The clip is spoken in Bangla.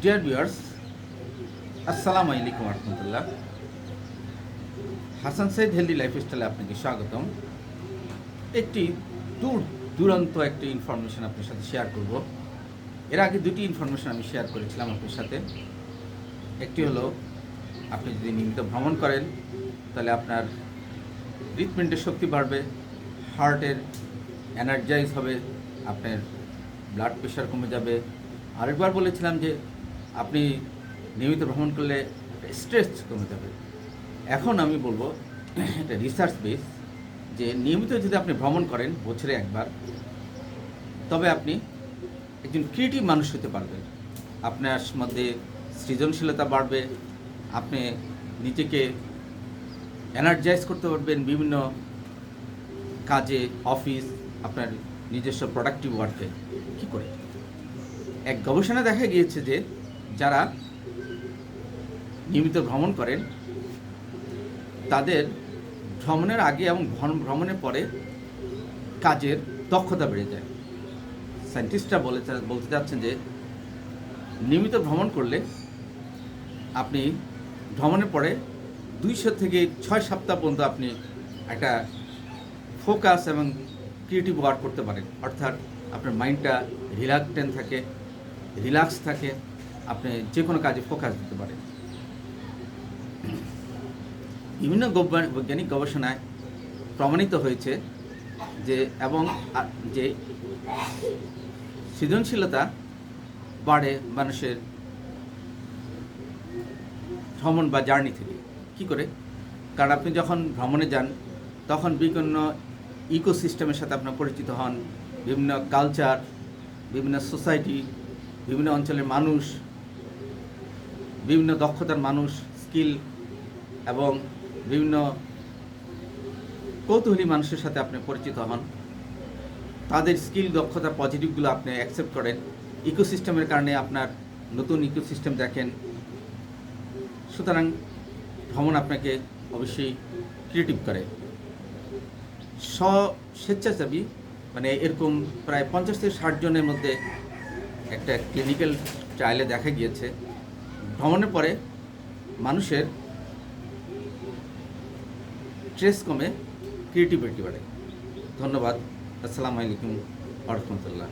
ডিয়ার ভিউয়ার্স, আসসালামু আলাইকুম রহমতুল্লাহ। হাসান সাইদ হেলদি লাইফস্টাইলে আপনাকে স্বাগতম। একটি দুরন্ত একটি ইনফরমেশন আপনার সাথে শেয়ার করব। এর আগে দুটি ইনফরমেশন আমি শেয়ার করেছিলাম আপনার সাথে। একটি হলো, আপনি যদি নিয়মিত ভ্রমণ করেন তাহলে আপনার হৃৎপিণ্ডের শক্তি বাড়বে, হার্টের এনার্জাইজ হবে, আপনার ব্লাড প্রেশার কমে যাবে। আরেকবার বলেছিলাম যে আপনি নিয়মিত ভ্রমণ করলে স্ট্রেস কমে যাবে। এখন আমি বলবো, এটা রিসার্চ বেস, যে নিয়মিত যদি আপনি ভ্রমণ করেন বছরে একবার, তবে আপনি একজন ক্রিয়েটিভ মানুষ হতে পারবেন। আপনার মধ্যে সৃজনশীলতা বাড়বে, আপনি নিজেকে এনার্জাইজ করতে পারবেন বিভিন্ন কাজে, অফিস, আপনার নিজস্ব প্রোডাক্টিভ ওয়ার্কে। কী করে? এক গবেষণা দেখা গিয়েছে যে যারা নিয়মিত ভ্রমণ করেন তাদের ভ্রমণের আগে এবং ভ্রমণের পরে কাজের দক্ষতা বেড়ে যায়। সায়েন্টিস্টরা বলতে চাচ্ছেন যে নিয়মিত ভ্রমণ করলে আপনি ভ্রমণের পরে 200 থেকে 6 সপ্তাহ পর্যন্ত আপনি একটা ফোকাস এবং ক্রিয়েটিভ ওয়ার্ক করতে পারেন। অর্থাৎ আপনার মাইন্ডটা রিল্যাক্স থাকে, আপনি যে কোনো কাজে ফোকাস দিতে পারেন। বিভিন্ন বৈজ্ঞানিক গবেষণায় প্রমাণিত হয়েছে যে যে সৃজনশীলতা বাড়ে মানুষের ভ্রমণ বা জার্নি থেকে। কী করে? কারণ আপনি যখন ভ্রমণে যান তখন বিভিন্ন ইকোসিস্টেমের সাথে আপনার পরিচিত হন, বিভিন্ন কালচার, বিভিন্ন সোসাইটি, বিভিন্ন অঞ্চলের মানুষ, বিভিন্ন দক্ষতার মানুষ, স্কিল এবং বিভিন্ন কৌতূহলী মানুষের সাথে আপনি পরিচিত হন। তাদের স্কিল, দক্ষতা, পজিটিভগুলো আপনি অ্যাকসেপ্ট করেন। ইকোসিস্টেমের কারণে আপনার নতুন ইকোসিস্টেম দেখেন। সুতরাং ভ্রমণ আপনাকে অবশ্যই ক্রিয়েটিভ করে। স্বেচ্ছাসেবী মানে এরকম প্রায় 50 থেকে 60 জনের মধ্যে একটা ক্লিনিক্যাল ট্রায়ালে দেখা গিয়েছে ভ্রমণের পরে মানুষের স্ট্রেস কমে, ক্রিয়েটিভিটি বাড়ে। ধন্যবাদ। আসসালামু আলাইকুম ওয়া রাহমাতুল্লাহ।